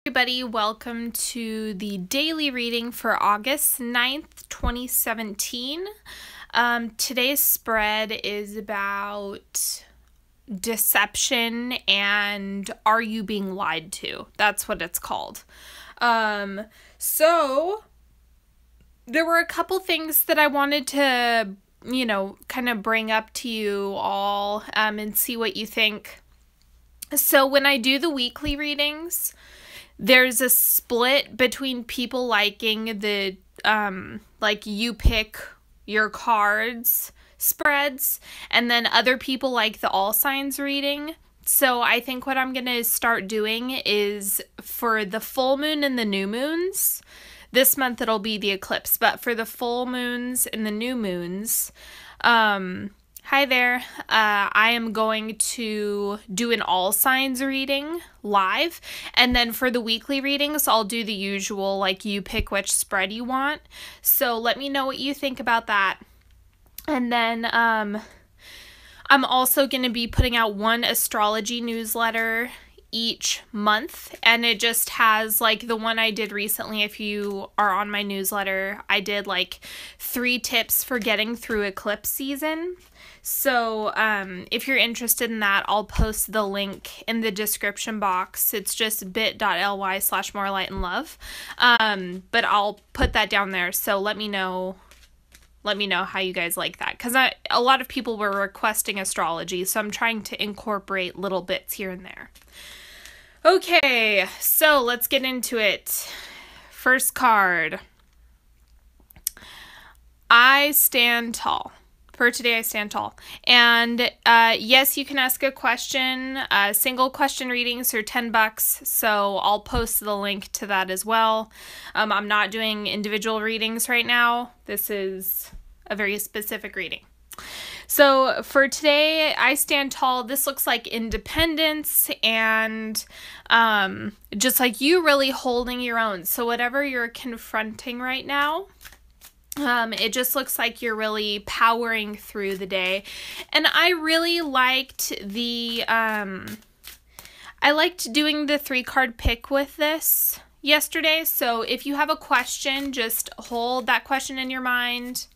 Everybody, welcome to the daily reading for August 9th, 2017. Today's spread is about deception and are you being lied to? That's what it's called. So there were a couple things that I wanted to, kind of bring up to you all and see what you think. So when I do the weekly readings, there's a split between people liking the, you pick your cards spreads, and then other people like the all signs reading. So I think what I'm going to start doing is for the full moon and the new moons, this month it'll be the eclipse, but for the full moons and the new moons, hi there. I am going to do an all signs reading live. And then for the weekly readings, I'll do the usual, you pick which spread you want. So let me know what you think about that. And then I'm also going to be putting out one astrology newsletter each month, and it just has the one I did recently. If you are on my newsletter, I did 3 tips for getting through eclipse season. So if you're interested in that, I'll post the link in the description box. It's just bit.ly/morelightandlove. But I'll put that down there. So let me know how you guys like that, because a lot of people were requesting astrology, so I'm trying to incorporate little bits here and there. Okay, so let's get into it. First card. I stand tall. For today, I stand tall. And yes, you can ask a question. Single question readings are $10, so I'll post the link to that as well. I'm not doing individual readings right now. This is a very specific reading. So for today, I stand tall. This looks like independence and just you really holding your own. So whatever you're confronting right now, it just looks like you're really powering through the day. And I really liked I liked doing the 3-card pick with this yesterday. So if you have a question, just hold that question in your mind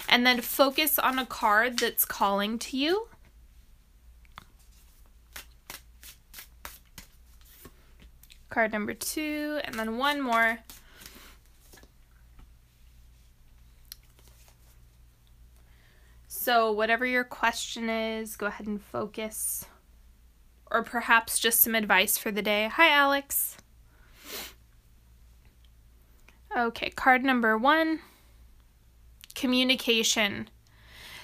and then focus on a card that's calling to you. Card number 2, and then one more. So whatever your question is, go ahead and focus. Or perhaps just some advice for the day. Hi, Alex. Okay, card number 1. Communication.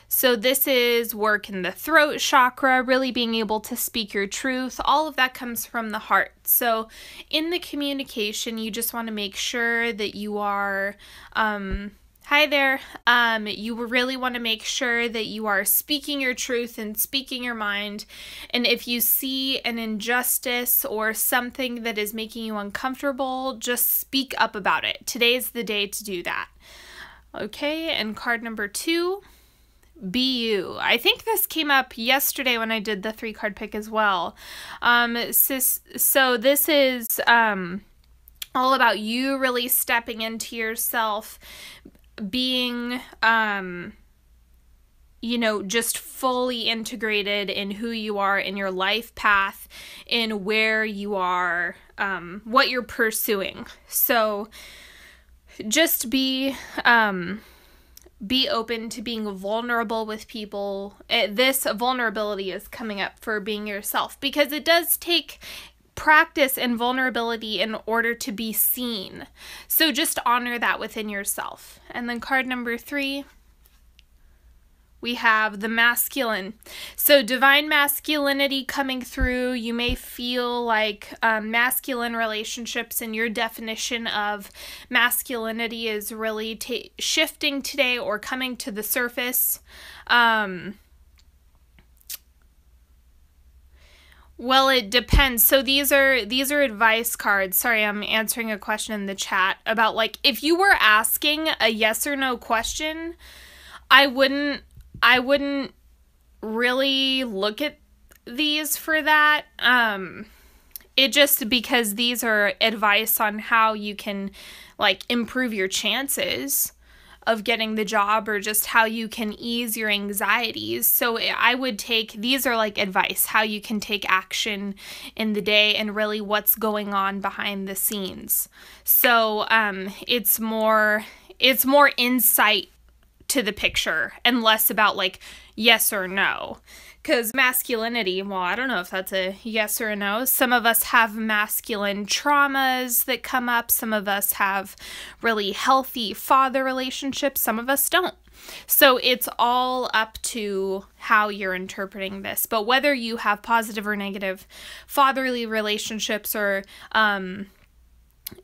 So this is work in the throat chakra, really being able to speak your truth. All of that comes from the heart. So in the communication, you just want to make sure that you are... Hi there. You really want to make sure that you are speaking your truth and speaking your mind. And if you see an injustice or something that is making you uncomfortable, just speak up about it. Today's the day to do that. Okay, and card number 2, be you. I think this came up yesterday when I did the 3-card pick as well. So this is all about you really stepping into yourself, being, just fully integrated in who you are, in your life path, in where you are, what you're pursuing. So just be open to being vulnerable with people. This vulnerability is coming up for being yourself, because it does take practice and vulnerability in order to be seen. So just honor that within yourself. And then card number 3, we have the masculine. So divine masculinity coming through. You may feel like masculine relationships and your definition of masculinity is really shifting today or coming to the surface. Well, it depends. So these are advice cards. Sorry, I'm answering a question in the chat about if you were asking a yes or no question, I wouldn't really look at these for that. it just, because these are advice on how you can like improve your chances of getting the job, or just how you can ease your anxieties. So I would take, these are like advice, how you can take action in the day and really what's going on behind the scenes. So it's more insight to the picture and less about like yes or no. Because masculinity, well, I don't know if that's a yes or a no. Some of us have masculine traumas that come up. Some of us have really healthy father relationships. Some of us don't. So it's all up to how you're interpreting this. But whether you have positive or negative fatherly relationships, or,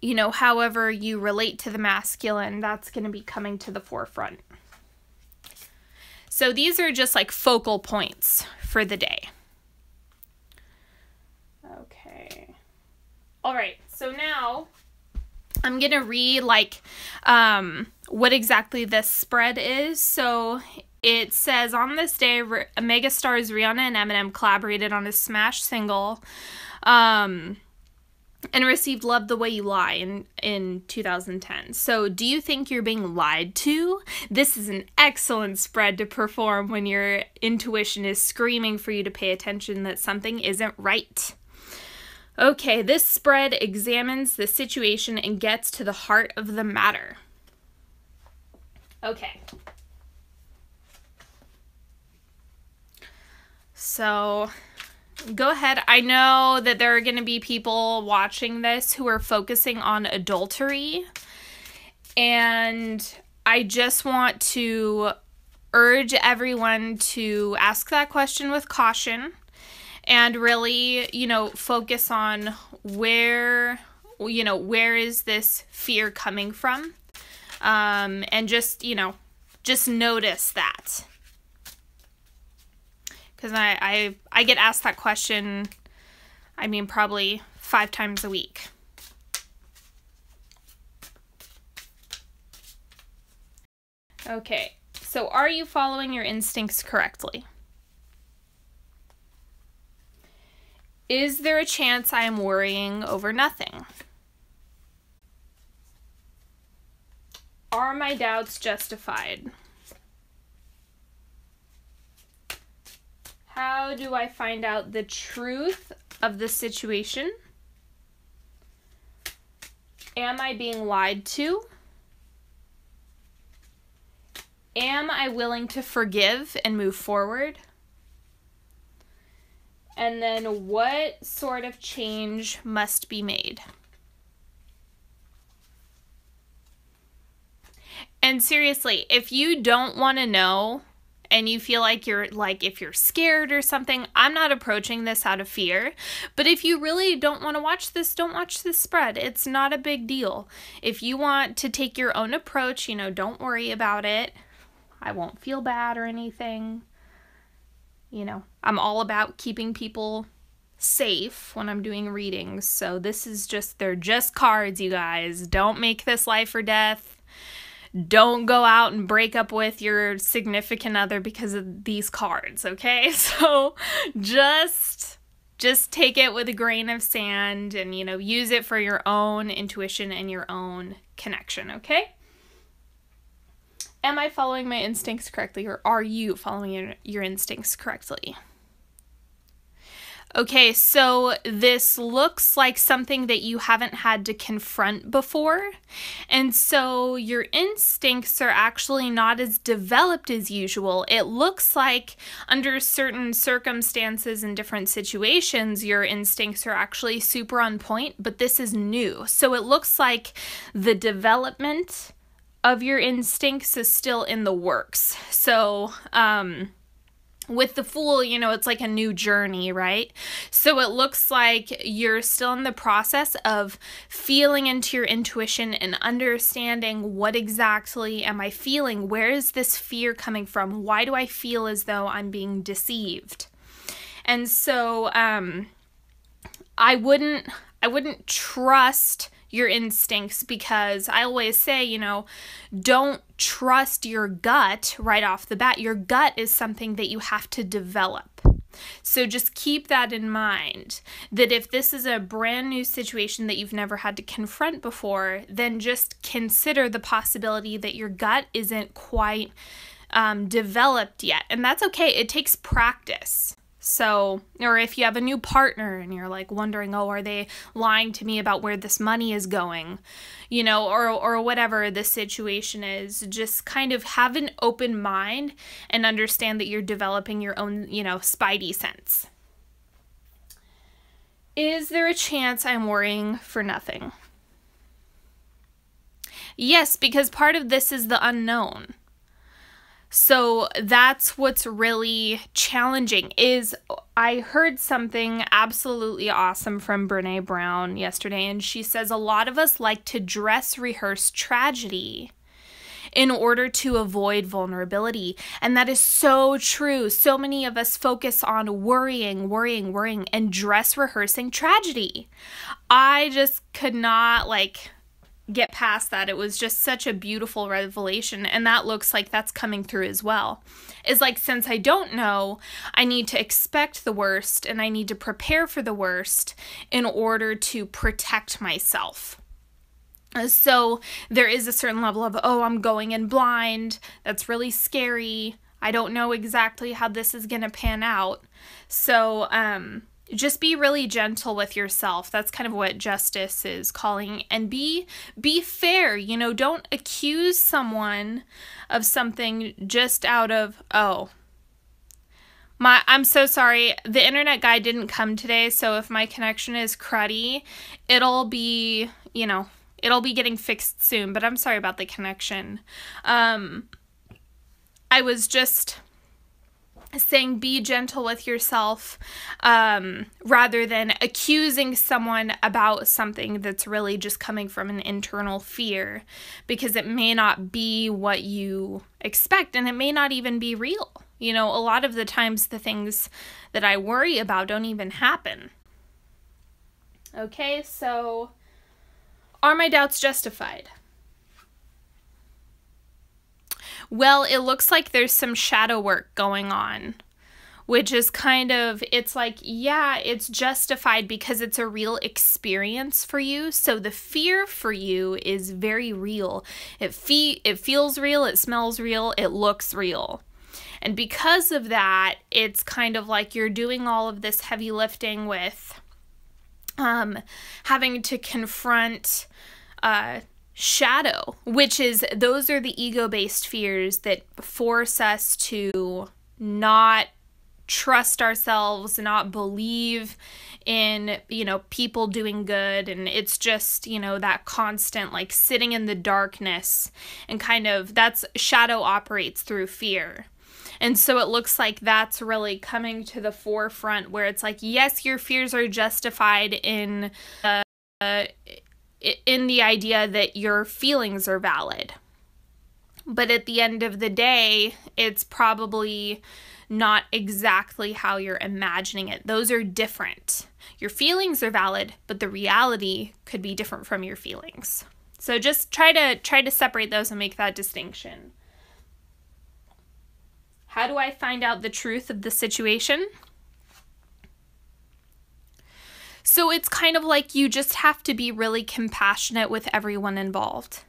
you know, however you relate to the masculine, that's going to be coming to the forefront. So these are just like focal points for the day. Okay. All right. So now I'm going to read like what exactly this spread is. So it says, on this day, megastars Rihanna and Eminem collaborated on a smash single and received Love the Way You Lie in 2010. So do you think you're being lied to? This is an excellent spread to perform when your intuition is screaming for you to pay attention that something isn't right. Okay, this spread examines the situation and gets to the heart of the matter. Okay. So go ahead. I know that there are going to be people watching this who are focusing on adultery, and I just want to urge everyone to ask that question with caution and really, you know, focus on where is this fear coming from, and just, you know, just notice that. Because I get asked that question, I mean, probably 5 times a week. Okay, so are you following your instincts correctly? Is there a chance I am worrying over nothing? Are my doubts justified? How do I find out the truth of the situation? Am I being lied to? Am I willing to forgive and move forward? And then what sort of change must be made? And seriously, if you don't want to know, and you feel like if you're scared or something, I'm not approaching this out of fear. But if you really don't want to watch this, don't watch this spread. It's not a big deal. If you want to take your own approach, you know, don't worry about it. I won't feel bad or anything. You know, I'm all about keeping people safe when I'm doing readings. So this is they're just cards, you guys. Don't make this life or death. Don't go out and break up with your significant other because of these cards, okay? So just take it with a grain of sand and, you know, use it for your own intuition and your own connection, okay? Am I following my instincts correctly, or are you following your instincts correctly? Okay, so this looks like something that you haven't had to confront before. And so your instincts are actually not as developed as usual. It looks like under certain circumstances and different situations, your instincts are actually super on point, but this is new. So it looks like the development of your instincts is still in the works. So, with the Fool, you know, it's like a new journey, right? So it looks like you're still in the process of feeling into your intuition and understanding what exactly am I feeling? Where is this fear coming from? Why do I feel as though I'm being deceived? And so I wouldn't trust your instincts, because I always say, you know, don't trust your gut right off the bat. Your gut is something that you have to develop. So just keep that in mind, that if this is a brand new situation that you've never had to confront before, then just consider the possibility that your gut isn't quite developed yet. And that's okay. It takes practice. So, or if you have a new partner and you're like wondering, oh, are they lying to me about where this money is going, you know, or whatever the situation is, just kind of have an open mind and understand that you're developing your own, you know, spidey sense. Is there a chance I'm worrying for nothing? Yes, because part of this is the unknown. So that's what's really challenging. Is I heard something absolutely awesome from Brene Brown yesterday, and she says a lot of us like to dress rehearse tragedy in order to avoid vulnerability. And that is so true. So many of us focus on worrying, and dress rehearsing tragedy. I just could not get past that. It was just such a beautiful revelation, and that looks like that's coming through as well. Is like, since I don't know, I need to expect the worst and I need to prepare for the worst in order to protect myself. So there is a certain level of, oh, I'm going in blind. That's really scary. I don't know exactly how this is going to pan out. So, just be really gentle with yourself. That's kind of what justice is calling. And be fair. You know, don't accuse someone of something just out of, oh, I'm so sorry. The internet guy didn't come today, so if my connection is cruddy, it'll be, you know, it'll be getting fixed soon, but I'm sorry about the connection. I was just saying be gentle with yourself rather than accusing someone about something that's really just coming from an internal fear, because it may not be what you expect and it may not even be real. You know, a lot of the times the things that I worry about don't even happen. Okay, so are my doubts justified? Well, it looks like there's some shadow work going on, which is kind of, it's like, yeah, it's justified because it's a real experience for you. So the fear for you is very real. It feels real, it smells real, it looks real. And because of that, it's kind of like you're doing all of this heavy lifting with having to confront shadow, which is, those are the ego-based fears that force us to not trust ourselves, not believe in, you know, people doing good. And it's just, you know, that constant like sitting in the darkness, and kind of, that's, shadow operates through fear. And so it looks like that's really coming to the forefront, where it's like, yes, your fears are justified in the idea that your feelings are valid. But at the end of the day, it's probably not exactly how you're imagining it. Those are different. Your feelings are valid, but the reality could be different from your feelings. So just try to separate those and make that distinction. How do I find out the truth of the situation? So it's kind of like you just have to be really compassionate with everyone involved.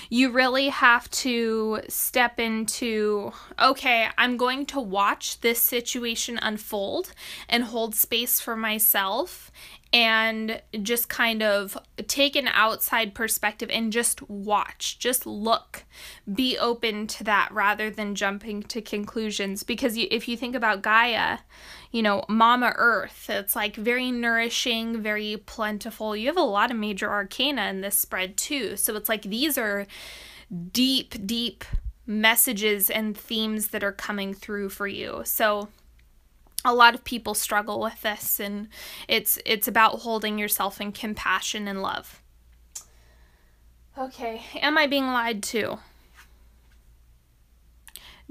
You really have to step into, okay, I'm going to watch this situation unfold and hold space for myself, and just kind of take an outside perspective and just watch, just look, be open to that rather than jumping to conclusions. Because if you think about Gaia, you know, Mama Earth, it's like very nourishing, very plentiful. You have a lot of major arcana in this spread too. So it's like these are deep, deep messages and themes that are coming through for you. So a lot of people struggle with this, and it's about holding yourself in compassion and love. Okay, am I being lied to?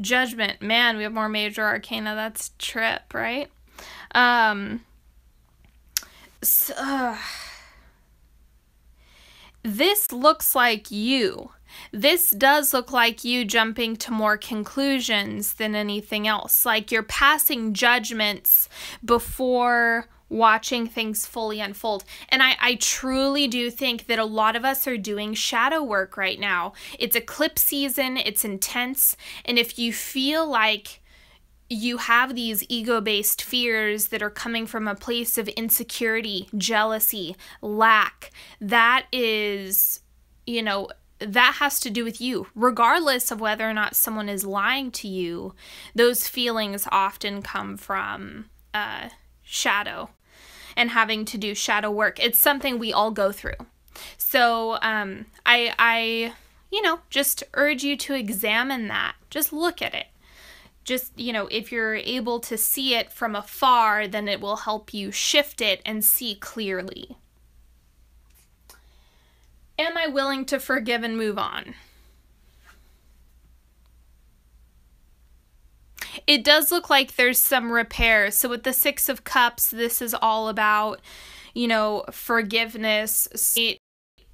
Judgment. Man, we have more major arcana. That's trip, right? This looks like you. this does look like you jumping to more conclusions than anything else. Like you're passing judgments before watching things fully unfold. And I truly do think that a lot of us are doing shadow work right now. It's eclipse season, it's intense, and if you feel like you have these ego-based fears that are coming from a place of insecurity, jealousy, lack, that is, that has to do with you. Regardless of whether or not someone is lying to you, those feelings often come from shadow and having to do shadow work. It's something we all go through. So I just urge you to examine that. Just look at it. Just, if you're able to see it from afar, then it will help you shift it and see clearly. Am I willing to forgive and move on? It does look like there's some repair. So with the Six of Cups, this is all about, forgiveness,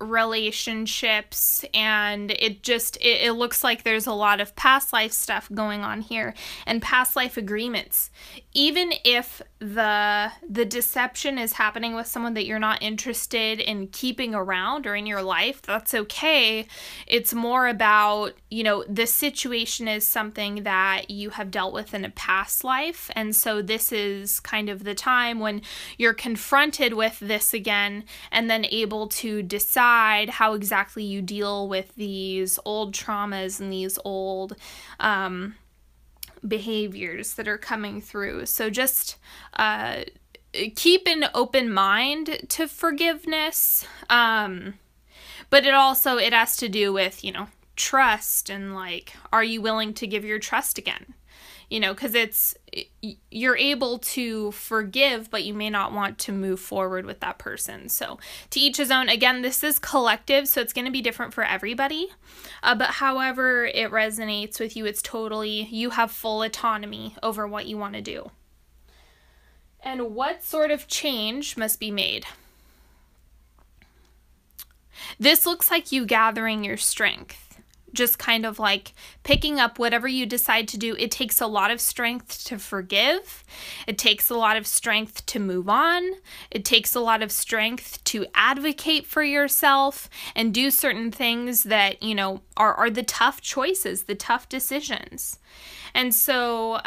relationships, and it looks like there's a lot of past life stuff going on here and past life agreements. Even if the deception is happening with someone that you're not interested in keeping around or in your life, that's okay. It's more about, the situation is something that you have dealt with in a past life, and so this is kind of the time when you're confronted with this again and then able to decide how exactly you deal with these old traumas and these old behaviors that are coming through. So just keep an open mind to forgiveness, but it has to do with trust and are you willing to give your trust again? Because you're able to forgive, but you may not want to move forward with that person. So to each his own. Again, this is collective, so it's going to be different for everybody. But however it resonates with you, you have full autonomy over what you want to do. And what sort of change must be made? This looks like you gathering your strength. Just kind of picking up whatever you decide to do. It takes a lot of strength to forgive. It takes a lot of strength to move on. It takes a lot of strength to advocate for yourself and do certain things that, are the tough choices, the tough decisions. And so,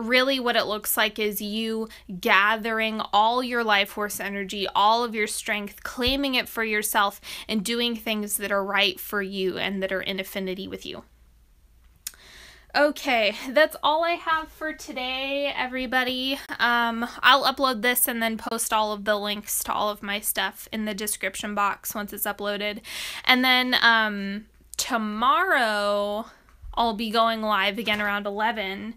really what it looks like is you gathering all your life force energy, all of your strength, claiming it for yourself, and doing things that are right for you and that are in affinity with you. Okay, that's all I have for today, everybody. I'll upload this and then post all of the links to all of my stuff in the description box once it's uploaded. And then tomorrow I'll be going live again around 11.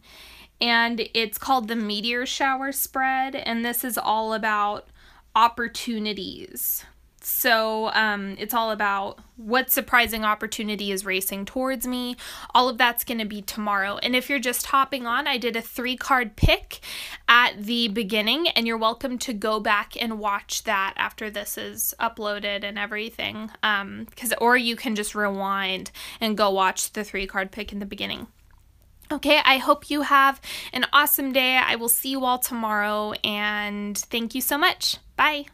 And it's called the Meteor Shower Spread, and this is all about opportunities. So it's all about what surprising opportunity is racing towards me. All of that's going to be tomorrow. And if you're just hopping on, I did a 3-card pick at the beginning, and you're welcome to go back and watch that after this is uploaded and everything. Or you can just rewind and go watch the 3-card pick in the beginning. Okay, I hope you have an awesome day. I will see you all tomorrow, and thank you so much. Bye.